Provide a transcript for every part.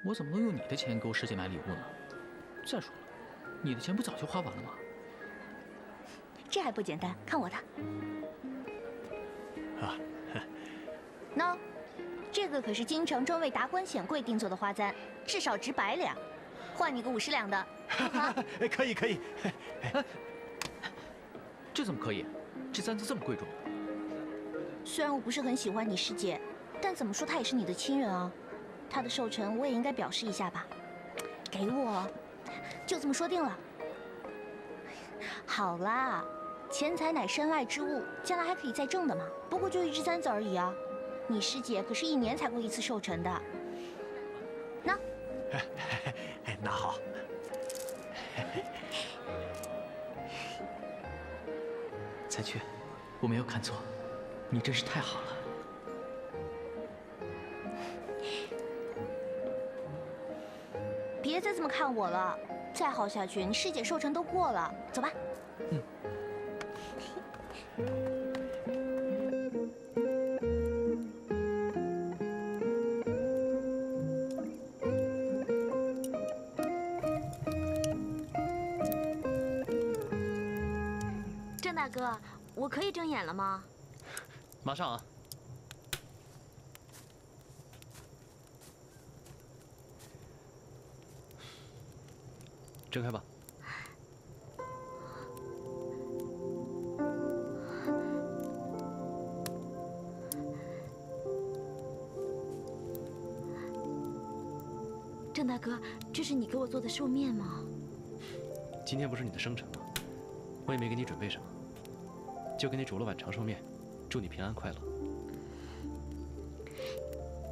我怎么能用你的钱给我师姐买礼物呢？再说了，你的钱不早就花完了吗？这还不简单，看我的。啊，喏，这个可是京城专为达官显贵定做的花簪，至少值100两，换你个50两的。可以可以。这怎么可以？这簪子这么贵重。虽然我不是很喜欢你师姐，但怎么说她也是你的亲人啊。她的寿辰我也应该表示一下吧。给我，就这么说定了。好啦，钱财乃身外之物，将来还可以再挣的嘛。不过就一只簪子而已啊。你师姐可是1年才过一次寿辰的。那，那好。彩雀，我没有看错，你真是太好了。别再这么看我了，再好下去，你师姐寿辰都过了。走吧。嗯。郑大哥，我可以睁眼了吗？马上啊！睁开吧。郑大哥，这是你给我做的寿面吗？今天不是你的生辰吗？我也没给你准备什么，就给你煮了碗长寿面，祝你平安快乐。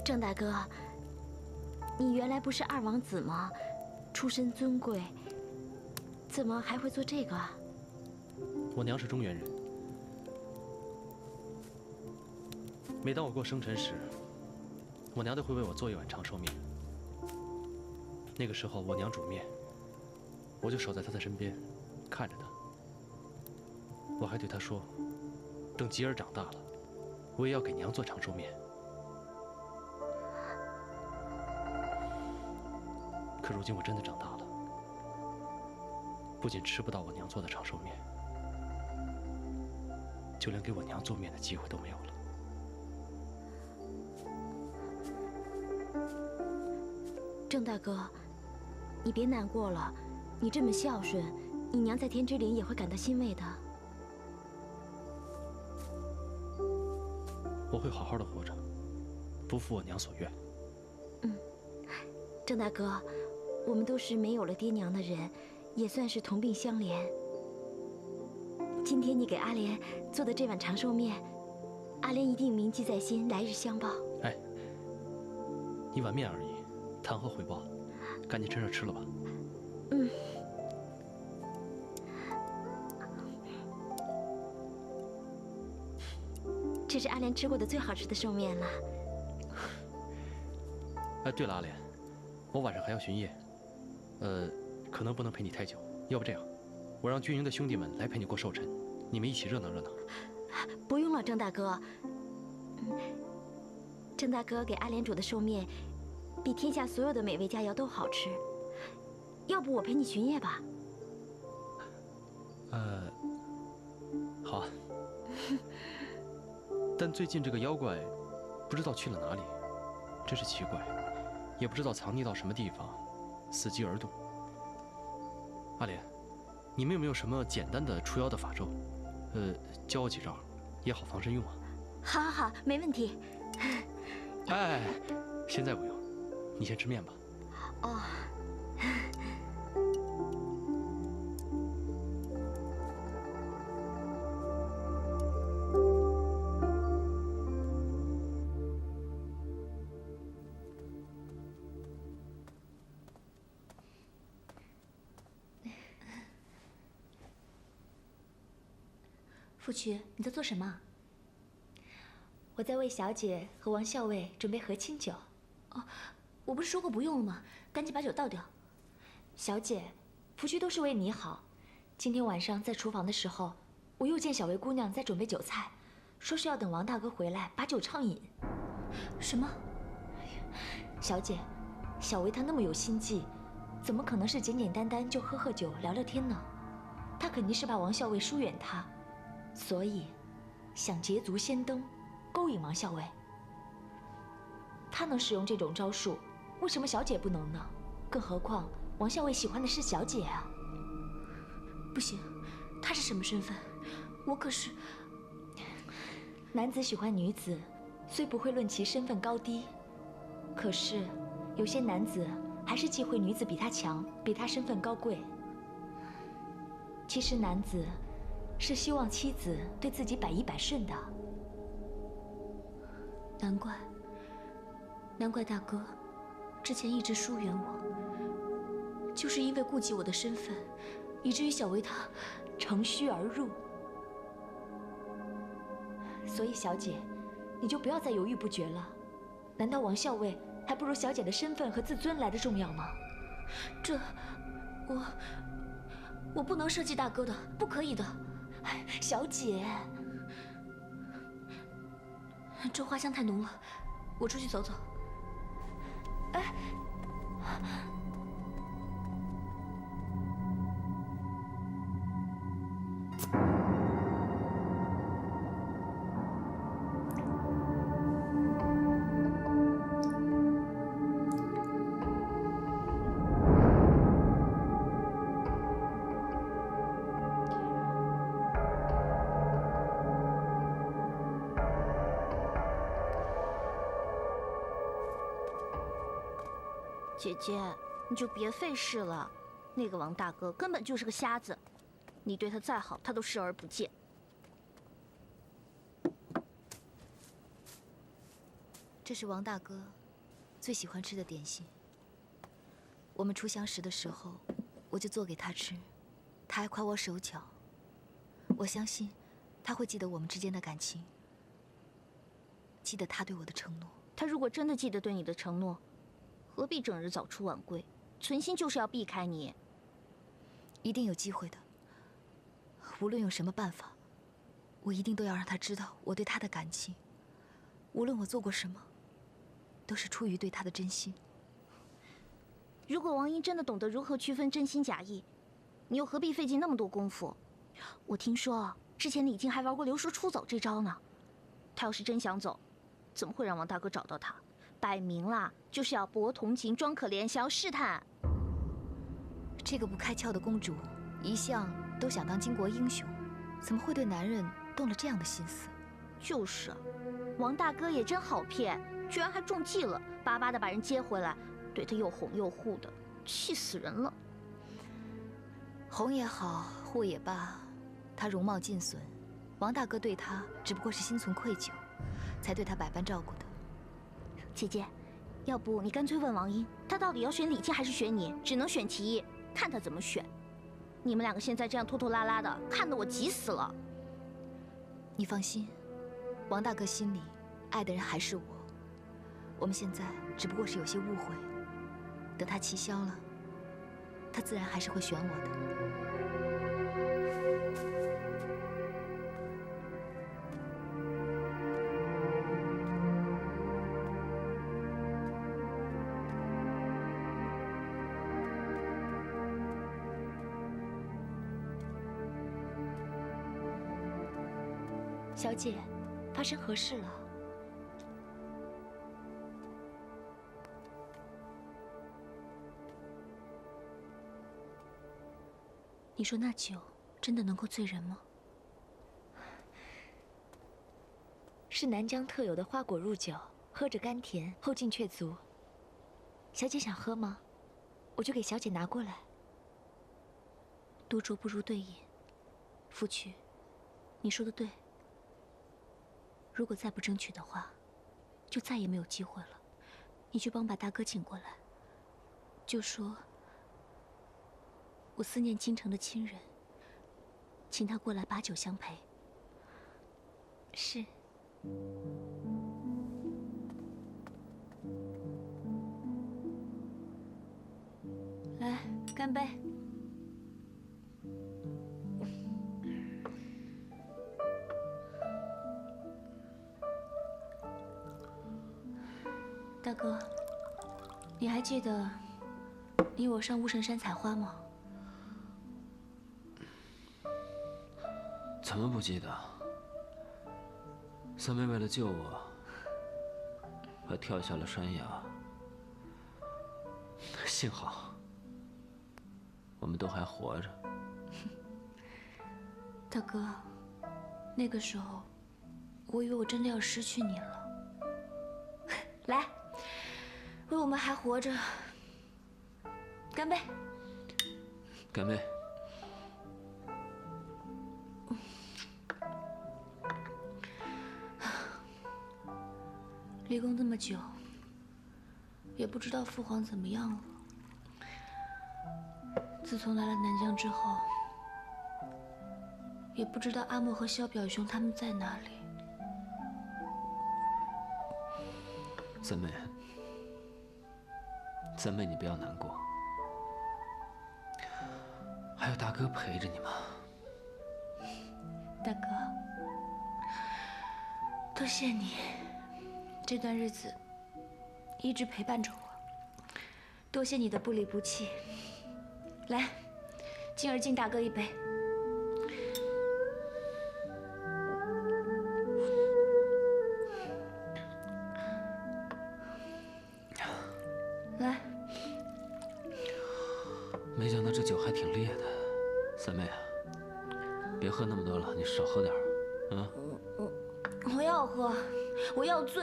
郑大哥，你原来不是2王子吗？出身尊贵，怎么还会做这个啊？我娘是中原人，每当我过生辰时，我娘都会为我做一碗长寿面。那个时候我娘煮面，我就守在她的身边，看着她。我还对她说，等吉儿长大了，我也要给娘做长寿面。可如今我真的长大了，不仅吃不到我娘做的长寿面，就连给我娘做面的机会都没有了。郑大哥，你别难过了，你这么孝顺，你娘在天之灵也会感到欣慰的。我会好好的活着，不负我娘所愿。郑大哥，我们都是没有了爹娘的人，也算是同病相怜。今天你给阿莲做的这碗长寿面，阿莲一定铭记在心，来日相报。哎，一碗面而已，谈何回报？赶紧趁热吃了吧。嗯。这是阿莲吃过的最好吃的寿面了。哎，对了，阿莲，我晚上还要巡夜，可能不能陪你太久。要不这样，我让军营的兄弟们来陪你过寿辰，你们一起热闹热闹。不用了，郑大哥。郑大哥给阿莲煮的寿面，比天下所有的美味佳肴都好吃。要不我陪你巡夜吧？好啊。但最近这个妖怪，不知道去了哪里，真是奇怪，也不知道藏匿到什么地方，伺机而动。阿莲，你们有没有什么简单的除妖的法咒？教我几招，也好防身用啊。好，好，好，没问题。哎，现在不用，你先吃面吧。哦。傅渠，你在做什么？我在为小姐和王校尉准备和亲酒。哦，我不是说过不用了吗？赶紧把酒倒掉。小姐，傅渠都是为你好。今天晚上在厨房的时候，我又见小薇姑娘在准备酒菜，说是要等王大哥回来把酒畅饮。什么？小姐，小薇她那么有心计，怎么可能是简简单单就喝喝酒聊聊天呢？她肯定是怕王校尉疏远她，所以想捷足先登，勾引王校尉。他能使用这种招数，为什么小姐不能呢？更何况王校尉喜欢的是小姐啊！不行，他是什么身份？我可是……男子喜欢女子，虽不会论其身份高低，可是有些男子还是忌讳女子比他强，比他身份高贵。其实男子是希望妻子对自己百依百顺的。难怪大哥之前一直疏远我，就是因为顾及我的身份，以至于小薇她乘虚而入。所以小姐，你就不要再犹豫不决了。难道王校尉还不如小姐的身份和自尊来的重要吗？我不能设计大哥的，不可以的。哎，小姐，这花香太浓了，我出去走走。哎，姐姐，你就别费事了。那个王大哥根本就是个瞎子，你对他再好，他都视而不见。这是王大哥最喜欢吃的点心。我们初相识的时候，我就做给他吃，他还夸我手巧。我相信他会记得我们之间的感情，记得他对我的承诺。他如果真的记得对你的承诺，何必整日早出晚归，存心就是要避开你。一定有机会的，无论用什么办法，我一定都要让他知道我对他的感情。无论我做过什么，都是出于对他的真心。如果王英真的懂得如何区分真心假意，你又何必费尽那么多功夫？我听说之前李靖还玩过流书出走这招呢。他要是真想走，怎么会让王大哥找到他？摆明了就是要博同情，装可怜，想要试探。这个不开窍的公主，一向都想当巾帼英雄，怎么会对男人动了这样的心思？就是，王大哥也真好骗，居然还中计了，巴巴的把人接回来，对他又哄又护的，气死人了。哄也好，护也罢，她容貌尽损，王大哥对她只不过是心存愧疚，才对她百般照顾的。姐姐，要不你干脆问王英，她到底要选李靖还是选你？只能选其一，看她怎么选。你们两个现在这样拖拖拉拉的，看得我急死了。你放心，王大哥心里爱的人还是我。我们现在只不过是有些误会，等他气消了，他自然还是会选我的。小姐，发生何事了？你说那酒真的能够醉人吗？是南疆特有的花果入酒，喝着甘甜，后劲却足。小姐想喝吗？我就给小姐拿过来。多酌不如对饮。夫婿，你说的对。如果再不争取的话，就再也没有机会了。你去帮把大哥请过来，就说我思念京城的亲人，请他过来把酒相陪。是。来，干杯！大哥，你还记得你我上巫神山采花吗？怎么不记得？三妹为了救我，还跳下了山崖。幸好，我们都还活着。大哥，那个时候，我以为我真的要失去你了。来，为我们还活着干杯！干杯！离宫这么久，也不知道父皇怎么样了。自从来了南疆之后，也不知道阿莫和萧表兄他们在哪里。三妹，三妹，你不要难过，还有大哥陪着你嘛。大哥，多谢你这段日子一直陪伴着我，多谢你的不离不弃。来，静儿敬大哥一杯。来，没想到这酒还挺烈的，三妹啊，别喝那么多了，你少喝点儿，啊。我要喝，我要醉，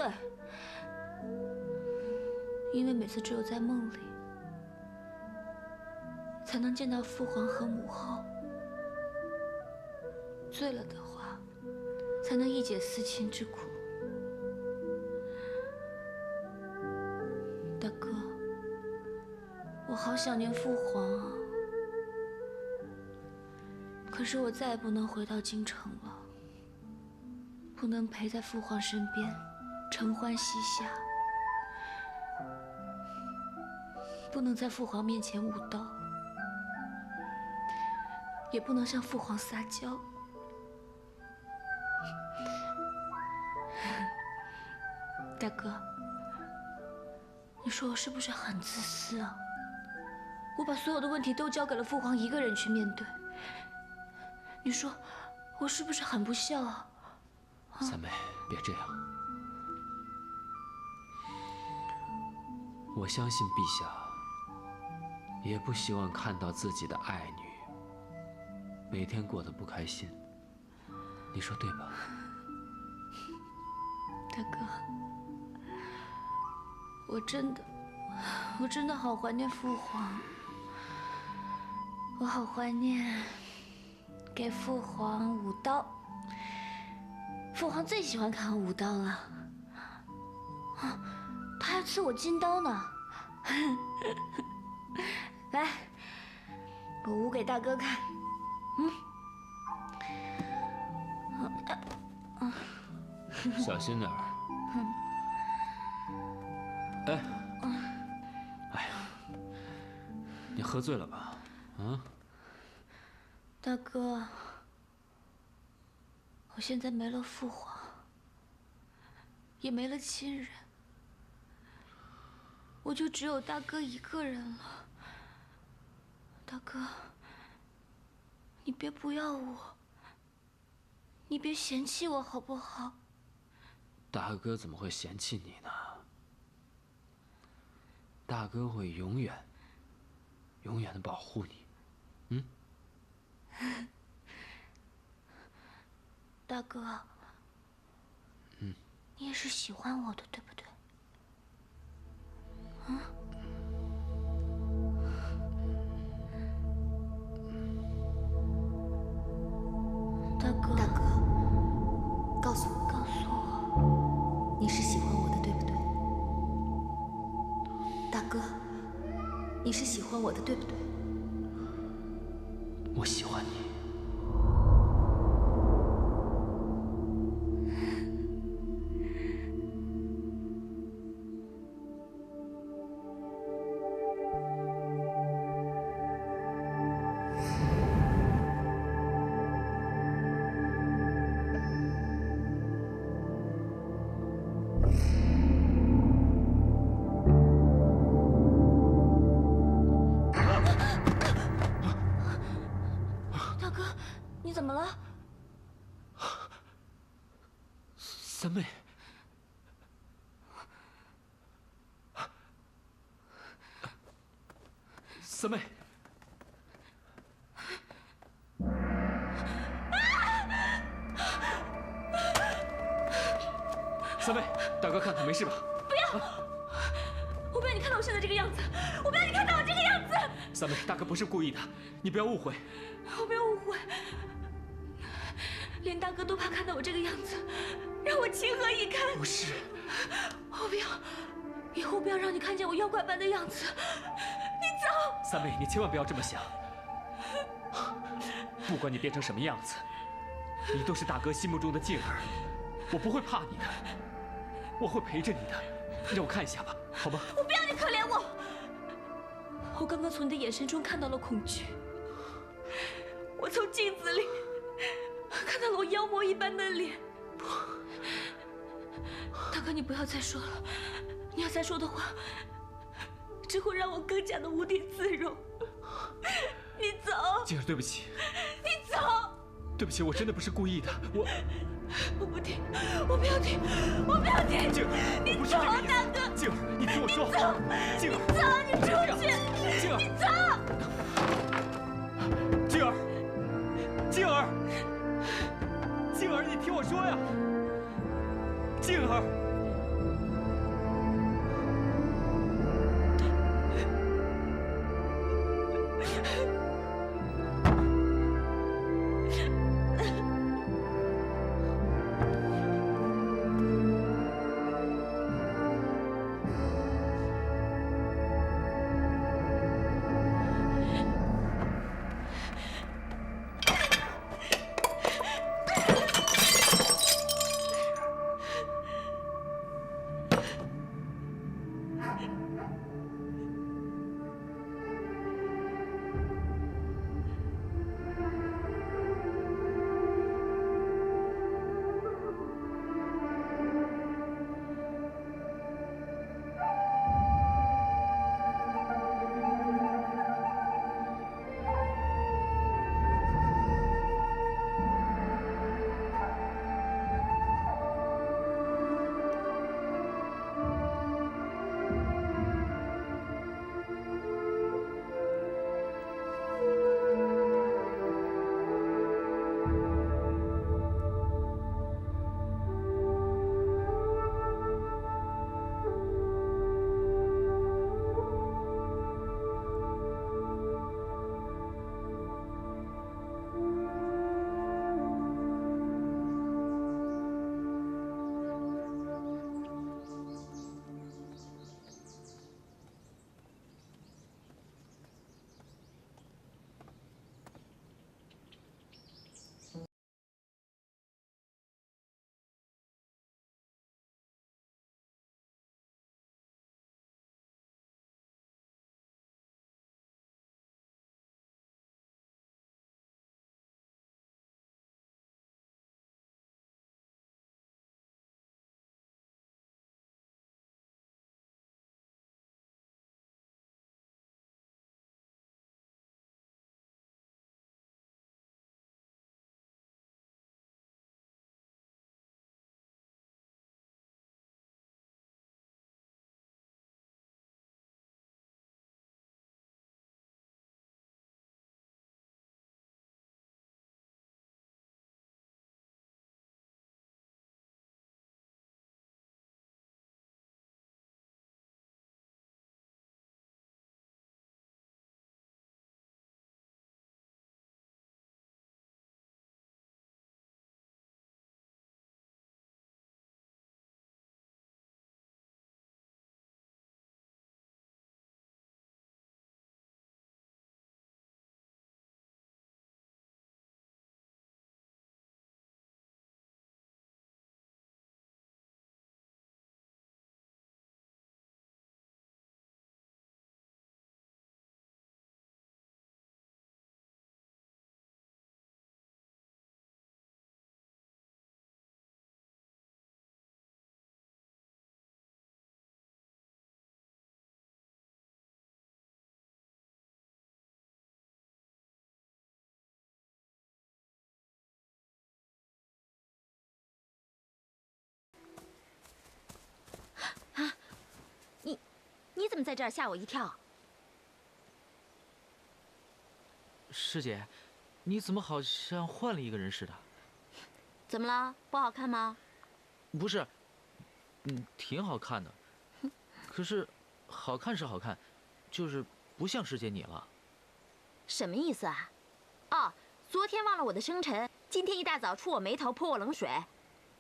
因为每次只有在梦里，才能见到父皇和母后。醉了的话，才能一解思亲之苦。大哥，我好想念父皇啊！可是我再也不能回到京城了，不能陪在父皇身边，承欢膝下，不能在父皇面前舞刀，也不能向父皇撒娇。大哥，你说我是不是很自私啊？我把所有的问题都交给了父皇一个人去面对，你说我是不是很不孝啊？三妹，别这样。我相信陛下也不希望看到自己的爱女每天过得不开心，你说对吧？大哥，我真的好怀念父皇，我好怀念给父皇舞刀。父皇最喜欢看我舞刀了，啊，他还赐我金刀呢。来，我舞给大哥看。小心点儿。哎，哎呀，你喝醉了吧？啊？大哥，我现在没了父皇，也没了亲人，我就只有大哥一个人了。大哥，你别不要我，你别嫌弃我好不好？大哥怎么会嫌弃你呢？大哥会永远的保护你。大哥，你也是喜欢我的，对不对？大哥，告诉我，告诉我，你是喜欢我的，对不对？大哥，你是喜欢我的，对不对？我喜欢你。你怎么了？三妹，三妹，三妹，大哥看看没事吧？不要！我不要你看到我现在这个样子，我不要你看到我这个样子。三妹，大哥不是故意的，你不要误会。我没有误会，连大哥都怕看到我这个样子，让我情何以堪？不是，我不要，以后不要让你看见我妖怪般的样子。你走！三妹，你千万不要这么想。不管你变成什么样子，你都是大哥心目中的静儿，我不会怕你的，我会陪着你的。让我看一下吧，好吗？我不要你可怜我。我刚刚从你的眼神中看到了恐惧，我从镜子里看到了我妖魔一般的脸。大哥，你不要再说了，你要再说的话，只会让我更加的无地自容。你走，静儿，对不起。你走，对不起，我真的不是故意的，我不听，我不要听，我不要听。静儿，我不是这个意思。大哥，静儿，你听我说。静儿，走，你出去，静儿，你走。静儿，静儿，静儿，你听我说呀，静儿。么在这儿吓我一跳？师姐，你怎么好像换了一个人似的？怎么了？不好看吗？不是，挺好看的。可是，好看是好看，就是不像师姐你了。什么意思啊？哦，昨天忘了我的生辰，今天一大早触我眉头，泼我冷水。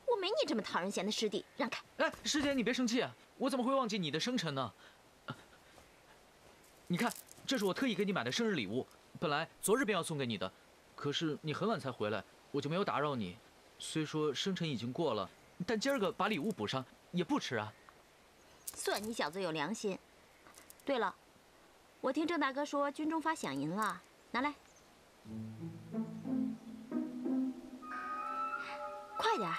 我没你这么讨人嫌的师弟，让开！哎，师姐你别生气啊，我怎么会忘记你的生辰呢？你看，这是我特意给你买的生日礼物，本来昨日便要送给你的，可是你很晚才回来，我就没有打扰你。虽说生辰已经过了，但今儿个把礼物补上也不迟啊。算你小子有良心。对了，我听郑大哥说军中发饷银了，拿来，快点儿。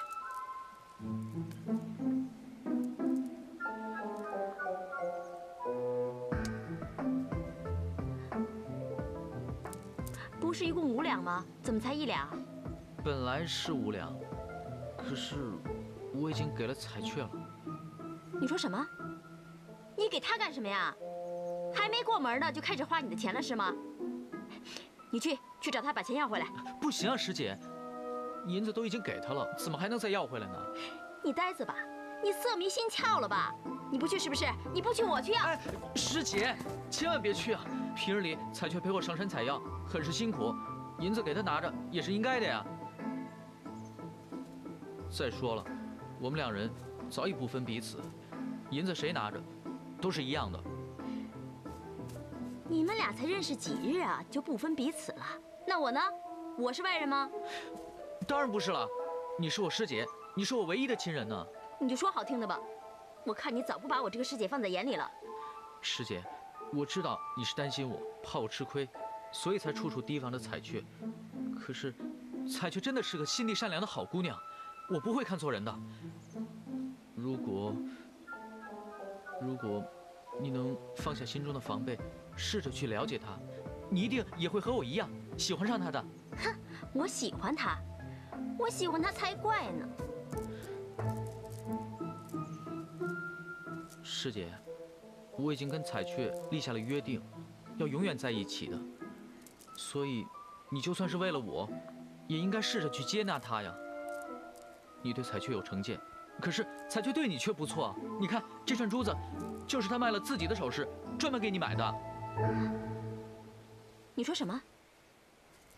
不是一共5两吗？怎么才1两？本来是5两，可是我已经给了彩雀了。你说什么？你给他干什么呀？还没过门呢，就开始花你的钱了是吗？你去找他把钱要回来。不行啊，师姐，银子都已经给他了，怎么还能再要回来呢？你呆子吧，你色迷心窍了吧？你不去是不是？你不去我去要。哎，师姐，千万别去啊！平日里彩雀陪我上山采药，很是辛苦，银子给他拿着也是应该的呀。再说了，我们2人早已不分彼此，银子谁拿着，都是一样的。你们俩才认识几日啊，就不分彼此了？那我呢？我是外人吗？当然不是了，你是我师姐，你是我唯一的亲人呢。你就说好听的吧，我看你早不把我这个师姐放在眼里了。师姐，我知道你是担心我，怕我吃亏，所以才处处提防着彩雀。可是，彩雀真的是个心地善良的好姑娘，我不会看错人的。如果你能放下心中的防备，试着去了解她，你一定也会和我一样喜欢上她的。哼，我喜欢她，我喜欢她才怪呢。师姐，我已经跟彩雀立下了约定，要永远在一起的。所以，你就算是为了我，也应该试着去接纳她呀。你对彩雀有成见，可是彩雀对你却不错啊。你看这串珠子，就是她卖了自己的首饰，专门给你买的。你说什么？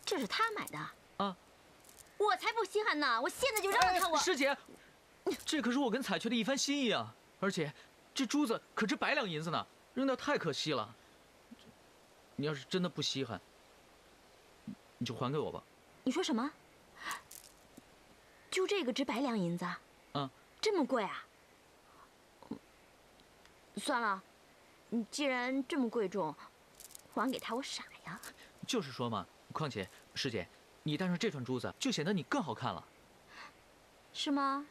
这是她买的啊？我才不稀罕呢！我现在就让她我。师姐，这可是我跟彩雀的一番心意啊！而且，这珠子可值100两银子呢，扔掉太可惜了。你要是真的不稀罕，你就还给我吧。你说什么？就这个值100两银子？啊，这么贵啊？算了，你既然这么贵重，还给他我傻呀。就是说嘛，况且师姐，你戴上这串珠子，就显得你更好看了。是吗？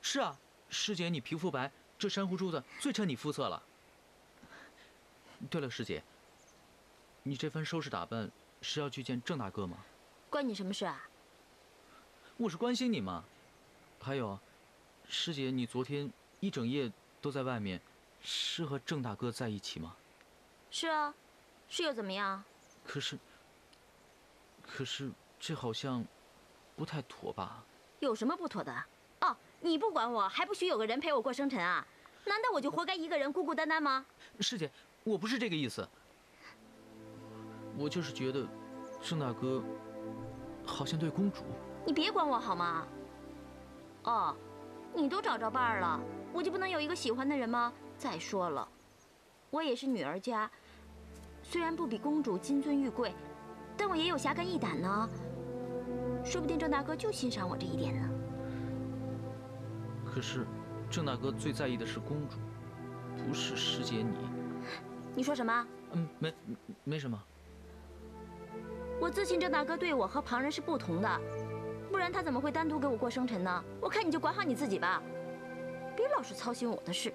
是啊，师姐你皮肤白，这珊瑚珠子最衬你肤色了。对了，师姐，你这番收拾打扮是要去见郑大哥吗？关你什么事啊？我是关心你嘛。还有，师姐，你昨天一整夜都在外面，是和郑大哥在一起吗？是啊，是又怎么样？可是这好像不太妥吧？有什么不妥的？哦，你不管我，还不许有个人陪我过生辰啊？难道我就活该一个人孤孤单单吗？师姐，我不是这个意思。我就是觉得，郑大哥好像对公主……你别管我好吗？哦，你都找着伴儿了，我就不能有一个喜欢的人吗？再说了，我也是女儿家，虽然不比公主金尊玉贵，但我也有侠肝义胆呢。说不定郑大哥就欣赏我这一点呢。可是，郑大哥最在意的是公主，不是师姐你。你说什么？没什么。我自信郑大哥对我和旁人是不同的，不然他怎么会单独给我过生辰呢？我看你就管好你自己吧，别老是操心我的事。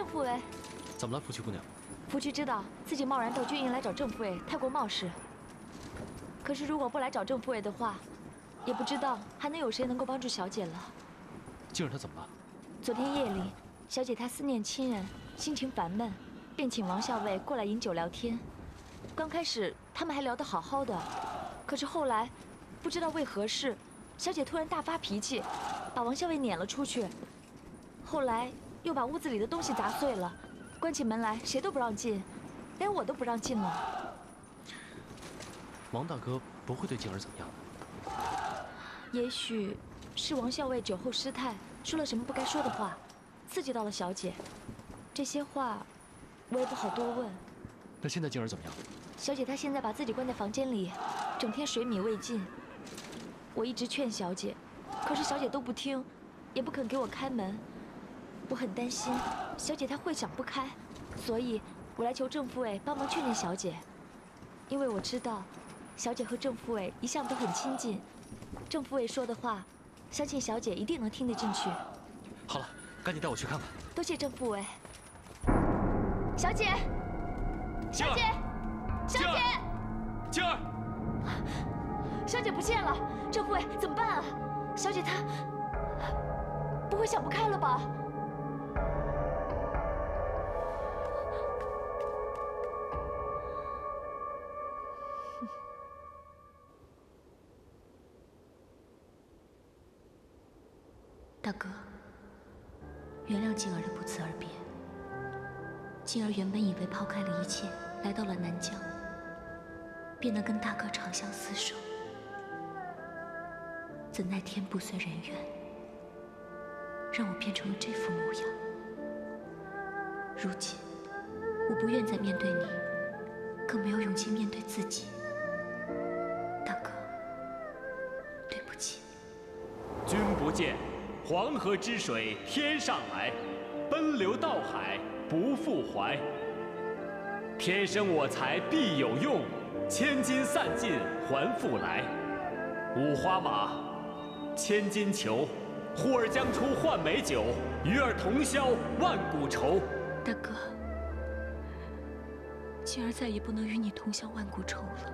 父为。怎么了，福曲姑娘？福渠知道自己贸然到军营来找郑父为太过冒失，可是如果不来找郑父为的话，也不知道还能有谁能够帮助小姐了。静儿她怎么了？昨天夜里，小姐她思念亲人，心情烦闷，便请王校尉过来饮酒聊天。刚开始他们还聊得好好的，可是后来，不知道为何事，小姐突然大发脾气，把王校尉撵了出去。后来又把屋子里的东西砸碎了，关起门来谁都不让进，连我都不让进了。王大哥不会对静儿怎么样的。也许是王校尉酒后失态，说了什么不该说的话，刺激到了小姐。这些话，我也不好多问。那现在静儿怎么样？小姐她现在把自己关在房间里，整天水米未进。我一直劝小姐，可是小姐都不听，也不肯给我开门。我很担心小姐她会想不开，所以我来求郑父伟帮忙劝劝小姐。因为我知道，小姐和郑父伟一向都很亲近，郑父伟说的话，相信小姐一定能听得进去。好了，赶紧带我去看看。多谢郑父伟。小姐，小姐，小姐，静儿，小姐不见了，郑父伟怎么办啊？小姐她不会想不开了吧？大哥，原谅静儿的不辞而别。静儿原本以为抛开了一切，来到了南疆，便能跟大哥长相厮守，怎奈天不遂人愿，让我变成了这副模样。如今，我不愿再面对你，更没有勇气面对自己。大哥，对不起。君不见，黄河之水天上来，奔流到海不复还。天生我材必有用，千金散尽还复来。五花马，千金裘，呼儿将出换美酒，与尔同销万古愁。大哥，静儿再也不能与你同享万古愁了。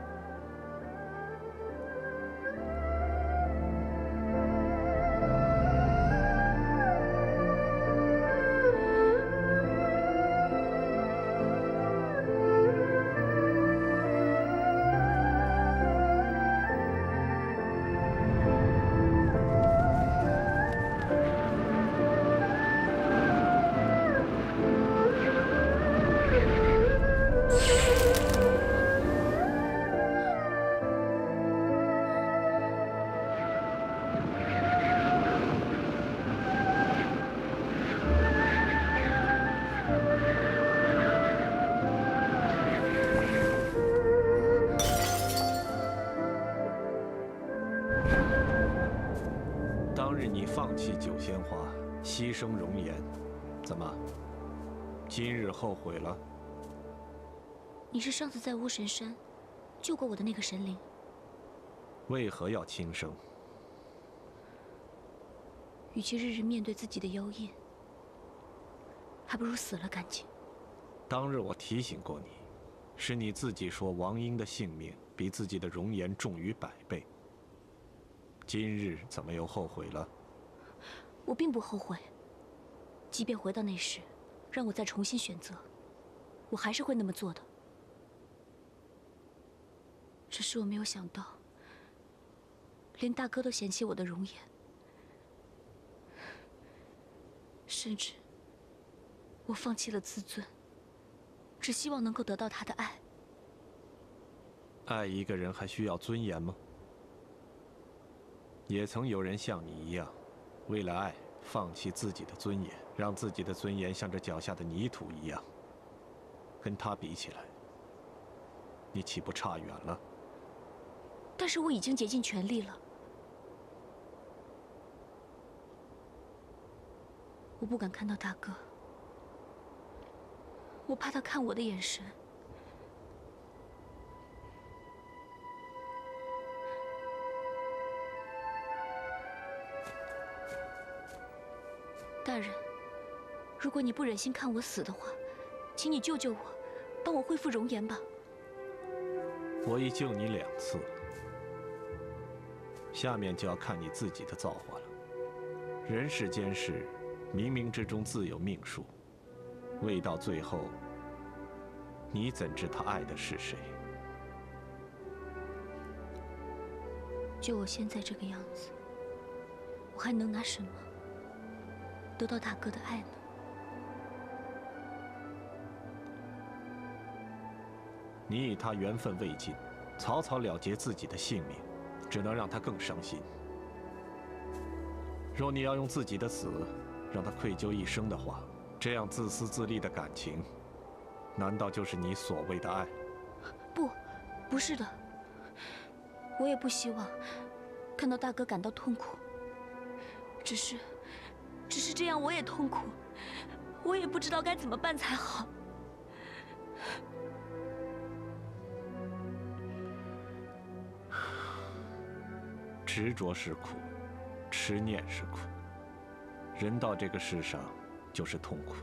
当日你放弃九仙花，牺牲容颜，怎么？今日后悔了？你是上次在巫神山救过我的那个神灵。为何要轻生？与其日日面对自己的妖孽，还不如死了干净。当日我提醒过你，是你自己说王英的性命比自己的容颜重于100倍。今日怎么又后悔了？我并不后悔。即便回到那时，让我再重新选择，我还是会那么做的。只是我没有想到，连大哥都嫌弃我的容颜，甚至我放弃了自尊，只希望能够得到他的爱。爱一个人还需要尊严吗？也曾有人像你一样，为了爱放弃自己的尊严，让自己的尊严像这脚下的泥土一样。跟他比起来，你岂不差远了？但是我已经竭尽全力了。我不敢看到大哥，我怕他看我的眼神。大人，如果你不忍心看我死的话，请你救救我，帮我恢复容颜吧。我已救你2次，下面就要看你自己的造化了。人世间事，冥冥之中自有命数，未到最后，你怎知他爱的是谁？就我现在这个样子，我还能拿什么得到大哥的爱呢？你与他缘分未尽，草草了结自己的性命，只能让他更伤心。若你要用自己的死让他愧疚一生的话，这样自私自利的感情，难道就是你所谓的爱？不是的。我也不希望看到大哥感到痛苦，只是这样我也痛苦，我也不知道该怎么办才好。执着是苦，痴念是苦，人到这个世上就是痛苦，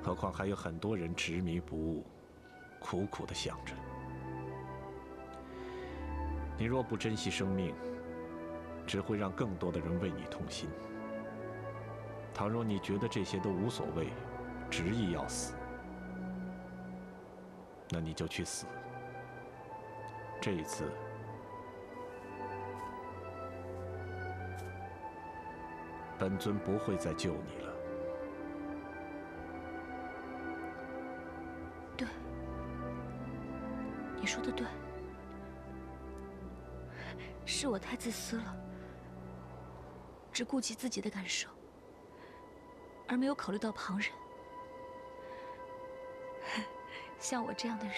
何况还有很多人执迷不悟，苦苦地想着。你若不珍惜生命，只会让更多的人为你痛心。倘若你觉得这些都无所谓，执意要死，那你就去死。这一次，本尊不会再救你了。对，你说的对。是我太自私了，只顾及自己的感受，而没有考虑到旁人。像我这样的人，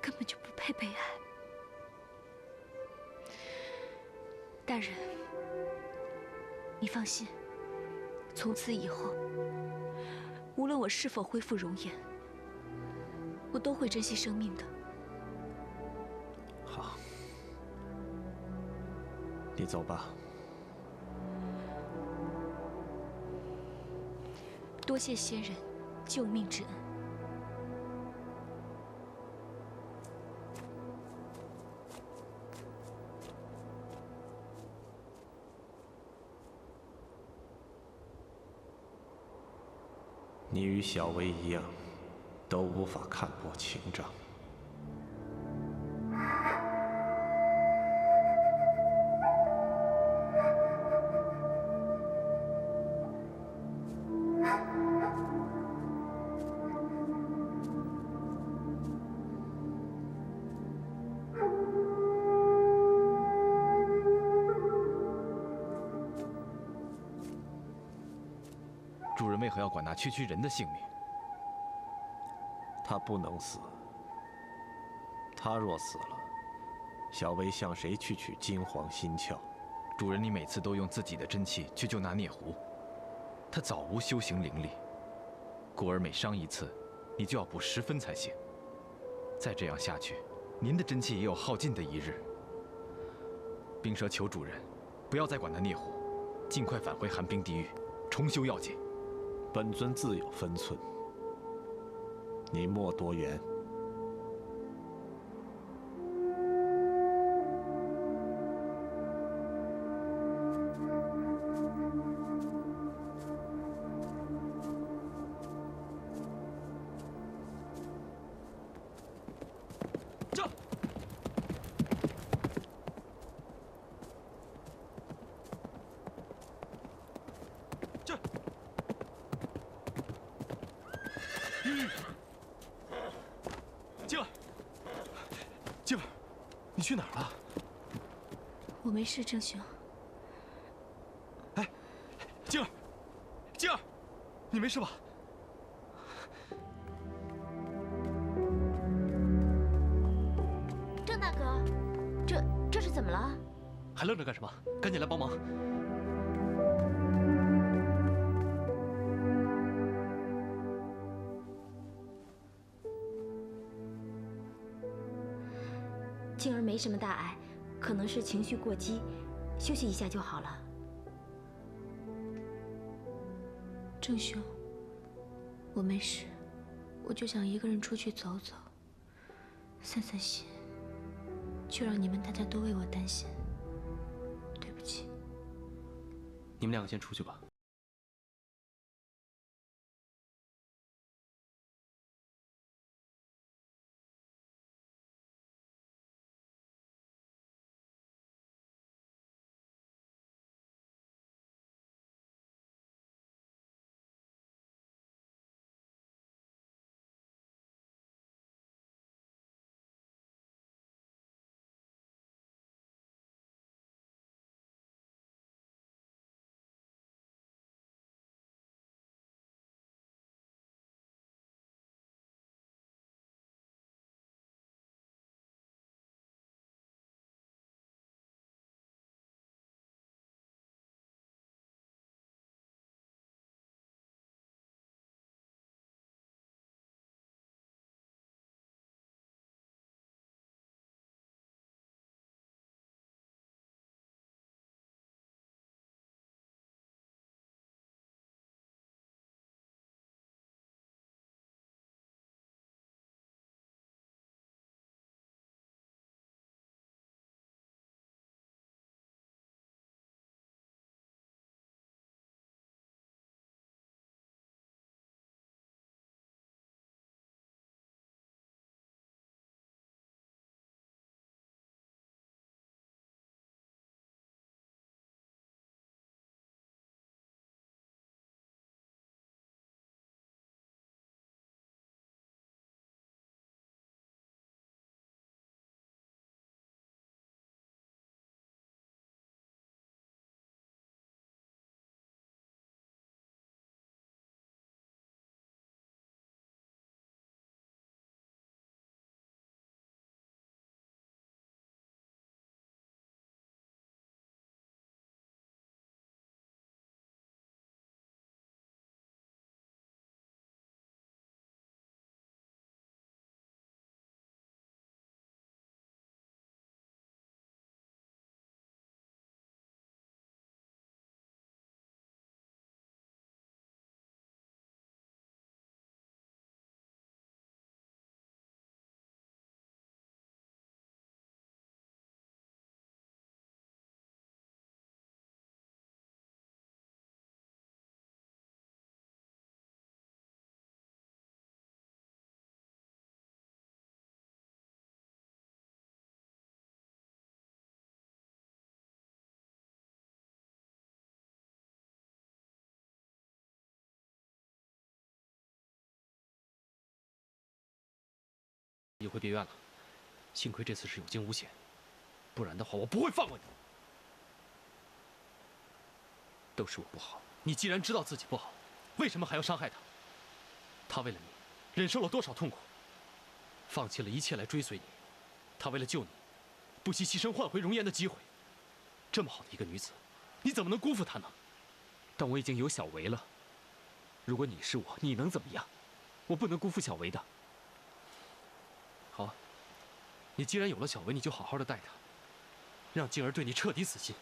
根本就不配被爱。大人，你放心，从此以后，无论我是否恢复容颜，我都会珍惜生命的。好，你走吧。多谢仙人救命之恩。你与小薇一样，都无法看破情障。主人为何要管那区区人的性命？他不能死。他若死了，小薇向谁去取金黄心窍？主人，你每次都用自己的真气去救那孽狐，他早无修行灵力，故而每伤一次，你就要补10分才行。再这样下去，您的真气也有耗尽的一日。冰蛇求主人，不要再管那孽狐，尽快返回寒冰地狱，重修要紧。本尊自有分寸，你莫多言。这。静儿，静儿，你去哪儿了？我没事，郑兄。哎，静儿，静儿，你没事吧？郑大哥，这是怎么了？还愣着干什么？赶紧来帮忙！静儿没什么大碍，可能是情绪过激，休息一下就好了。郑兄，我没事，我就想一个人出去走走，散散心，却让你们大家都为我担心，对不起。你们两个先出去吧。一回别院了，幸亏这次是有惊无险，不然的话我不会放过你。都是我不好，你既然知道自己不好，为什么还要伤害他？他为了你，忍受了多少痛苦，放弃了一切来追随你。他为了救你，不惜牺牲换回容颜的机会。这么好的一个女子，你怎么能辜负她呢？但我已经有小维了，如果你是我，你能怎么样？我不能辜负小维的。好啊，你既然有了小维，你就好好的待她，让静儿对你彻底死心。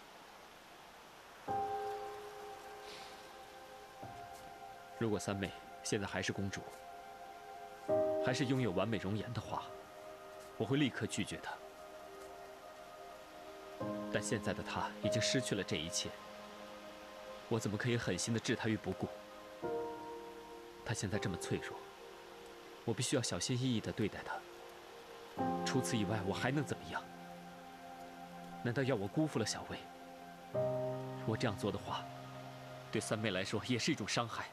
如果三妹现在还是公主，还是拥有完美容颜的话，我会立刻拒绝她。但现在的她已经失去了这一切，我怎么可以狠心的置她于不顾？她现在这么脆弱，我必须要小心翼翼的对待她。除此以外，我还能怎么样？难道要我辜负了小薇？我这样做的话，对三妹来说也是一种伤害。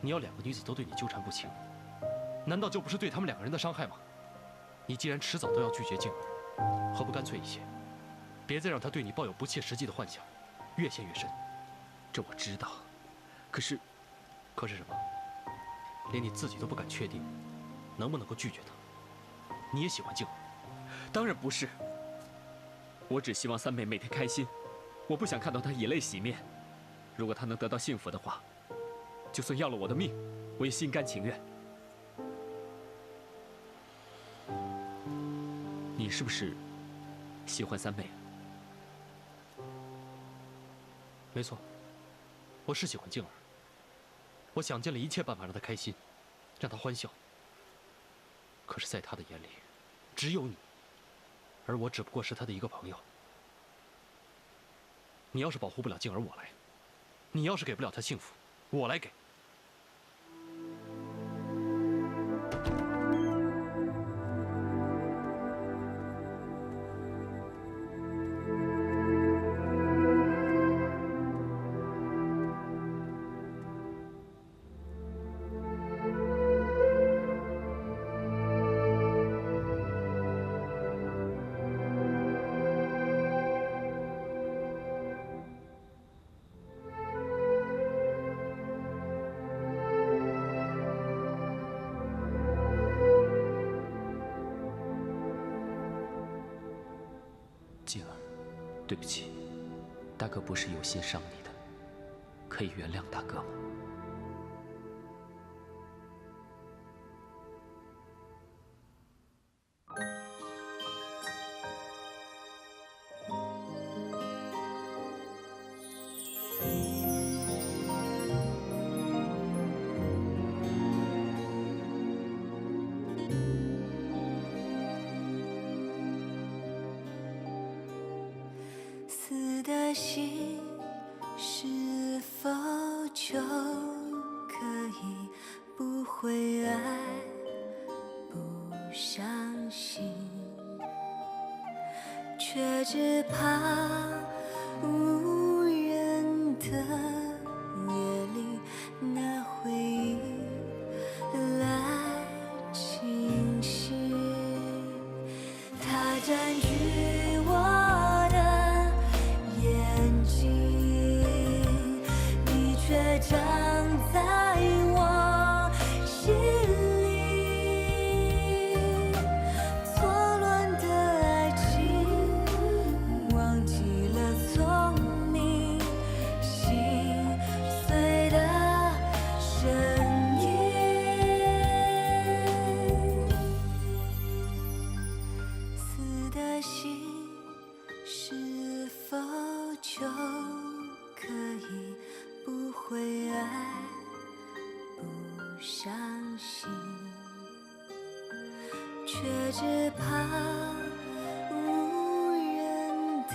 你要两个女子都对你纠缠不清，难道就不是对他们两个人的伤害吗？你既然迟早都要拒绝静儿，何不干脆一些，别再让她对你抱有不切实际的幻想，越陷越深。这我知道，可是什么？连你自己都不敢确定，能不能够拒绝她？你也喜欢静儿？当然不是。我只希望三妹每天开心，我不想看到她以泪洗面。如果她能得到幸福的话，就算要了我的命，我也心甘情愿。你是不是喜欢三妹？没错，我是喜欢静儿，我想尽了一切办法让她开心，让她欢笑。可是，在她的眼里，只有你，而我只不过是她的一个朋友。你要是保护不了静儿，我来；你要是给不了她幸福，我来给。静儿，对不起，大哥不是有心伤你的，可以原谅大哥吗？死的心是否就可以不会爱，不伤心，却只怕无人的夜里，那回忆来侵袭，它占据我眼睛，你却长在我心里。错乱的爱情，忘记了聪明，心碎的声音。死的心是否就可以不会爱，不伤心，却只怕无人的